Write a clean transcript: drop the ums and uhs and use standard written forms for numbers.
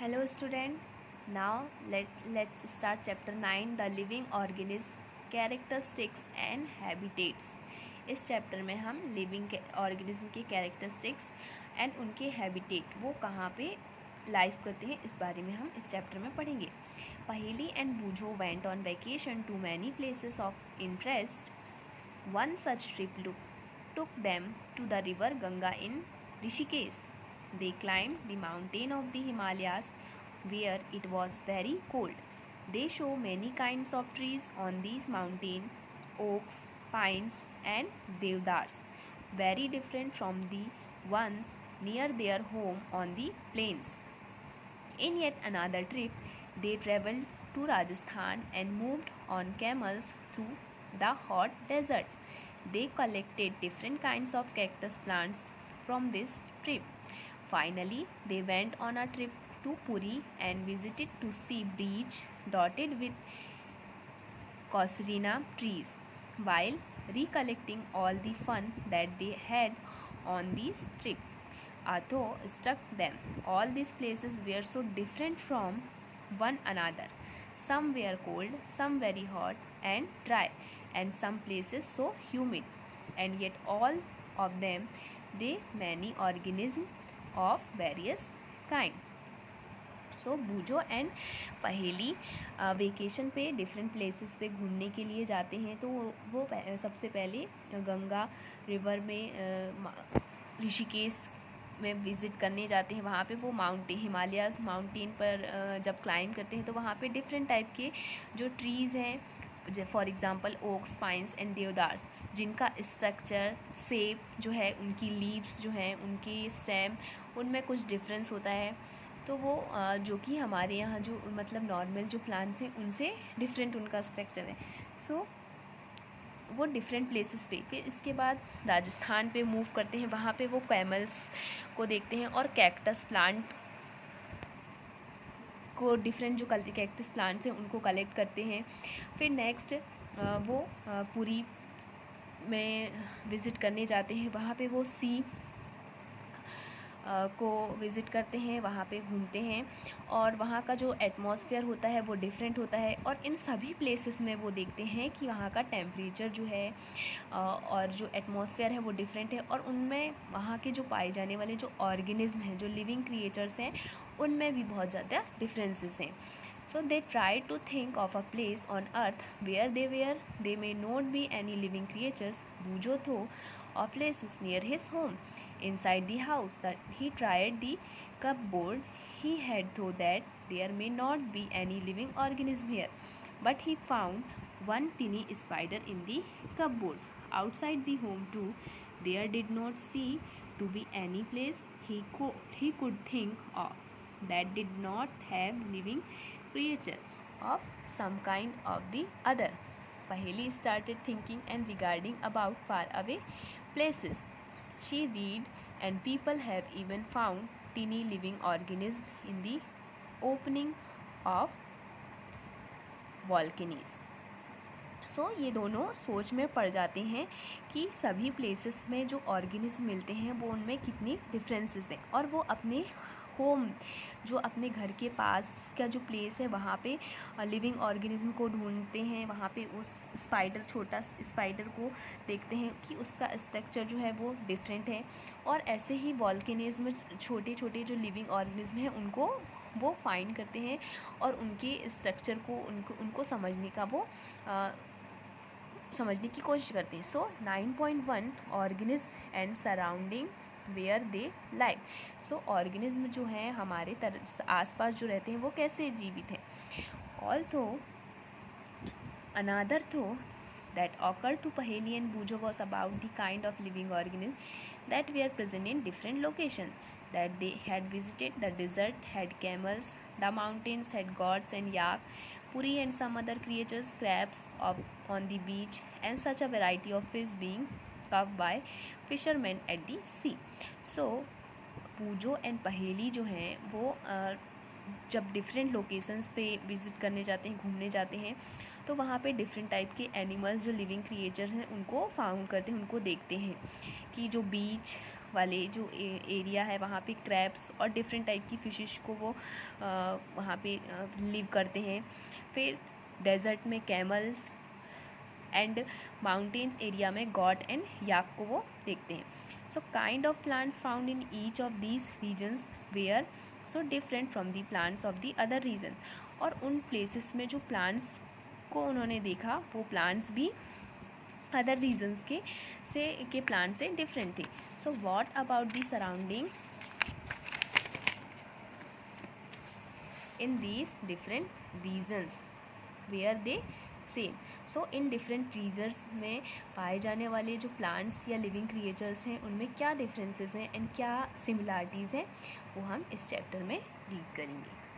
Hello student. Now let's start chapter 9 the living organism characteristics and habitats. इस chapter में हम living organism के characteristics and उनके habitat वो कहाँ पे लाइफ करते हैं इस बारे में हम इस चैप्टर में पढ़ेंगे. Paheli and Boojho went on vacation to many places of interest. One such trip took them to the river Ganga in Rishikesh. They climbed the mountain of the Himalayas where it was very cold. They show many kinds of trees on these mountains, oaks, pines and devdars, very different from the ones near their home on the plains. In yet another trip, they traveled to Rajasthan and moved on camels through the hot desert. They collected different kinds of cactus plants from this trip. Finally, they went on a trip to Puri and visited to see beach dotted with casuarina trees. While recollecting all the fun that they had on this trip, a thought struck them. All these places were so different from one another. Some were cold, some very hot and dry, and some places so humid. And yet all of them they many organisms of various kind. So Boojho and पहेली vacation पे different places पे घूमने के लिए जाते हैं. तो वो सबसे पहले गंगा रिवर में ऋषिकेश में विज़िट करने जाते हैं. वहाँ पे वो हिमालयाज़ माउंटेन पर जब क्लाइंब करते हैं तो वहाँ पे डिफरेंट टाइप के जो ट्रीज़ हैं, for example oaks, pines and deodars, जिनका स्ट्रक्चर, शेप जो है, उनकी लीव्स जो हैं, उनके स्टेम, उनमें कुछ डिफरेंस होता है. तो वो जो कि हमारे यहाँ जो मतलब नॉर्मल जो प्लांट्स हैं उनसे डिफरेंट उनका स्ट्रक्चर है. सो वो डिफरेंट प्लेसेस पे. फिर इसके बाद राजस्थान पे मूव करते हैं. वहाँ पे वो कैमल्स को देखते हैं और कैक्टस प्लांट को डिफरेंट जो कैक्टस प्लांट्स हैं उनको कलेक्ट करते हैं. फिर नेक्स्ट वो पुरी में विज़िट करने जाते हैं. वहाँ पे वो सी को विज़िट करते हैं, वहाँ पे घूमते हैं और वहाँ का जो एटमॉस्फेयर होता है वो डिफरेंट होता है. और इन सभी प्लेसेस में वो देखते हैं कि वहाँ का टेम्परेचर जो है और जो एटमॉस्फेयर है वो डिफरेंट है. और उनमें वहाँ के जो पाए जाने वाले जो ऑर्गेनिज्म हैं, जो लिविंग क्रिएचर्स हैं, उनमें भी बहुत ज़्यादा डिफरेंसेस हैं. So they tried to think of a place on earth where they may not be any living creatures. Bujo thought of places near his home. Inside the house that he tried the cupboard, he had thought that there may not be any living organism here. But he found one tiny spider in the cupboard. Outside the home too, there did not seem to be any place he could think of that did not have living creature of some kind of the other. Paheli started thinking and regarding about far away places. She read and people have even found teeny living organisms in the opening of volcanoes. सो ये दोनों सोच में पड़ जाते हैं कि सभी places में जो ऑर्गेनिज्म मिलते हैं वो उनमें कितनी डिफरेंसेस हैं. और वो अपने होम, जो अपने घर के पास का जो प्लेस है, वहाँ पे लिविंग ऑर्गेनिज्म को ढूंढते हैं. वहाँ पे उस छोटा स्पाइडर को देखते हैं कि उसका स्ट्रक्चर जो है वो डिफरेंट है. और ऐसे ही वॉल्केनोज में छोटे छोटे जो लिविंग ऑर्गेनिज्म हैं उनको वो फाइंड करते हैं और उनके स्ट्रक्चर को उनको समझने का वो समझने की कोशिश करते हैं. So 9.1 organism and surrounding where they live. So organism जो हैं हमारे आसपास जो रहते हैं वो कैसे जीवित हैं. Although another that occurred to Paheli and Bujo was about the kind of living organisms that were present in different locations. That they had visited the desert had camels, the mountains had goats and yak, Puri and some other creatures, crabs on the beach, and such a variety of fish being caught by fishermen at the sea. So पूजो and पहेली जो हैं वो जब different locations पे visit करने जाते हैं, घूमने जाते हैं, तो वहाँ पे डिफरेंट टाइप के एनिमल्स जो लिविंग क्रिएचर हैं उनको फाउंड करते हैं, उनको देखते हैं कि जो बीच वाले जो एरिया है वहाँ पे क्रैब्स और डिफरेंट टाइप की फिशेस को वो वहाँ पे लिव करते हैं। फिर डेजर्ट में कैमल्स एंड माउंटेन्स एरिया में गॉट एंड याक को वो देखते हैं। So kind of plants found in each of these regions were so different from the plants of the other region. और उन प्लेसेस में जो प्लांट्स को उन्होंने देखा वो प्लांट्स भी अदर रीजन्स के प्लांट से डिफरेंट थे। So what about the surrounding in these different regions were they same. So in different regions में पाए जाने वाले जो प्लांट्स या लिविंग क्रिएचर्स हैं उनमें क्या डिफरेंसेस हैं एंड क्या सिमिलरिटीज़ हैं वो हम इस चैप्टर में रीड करेंगे।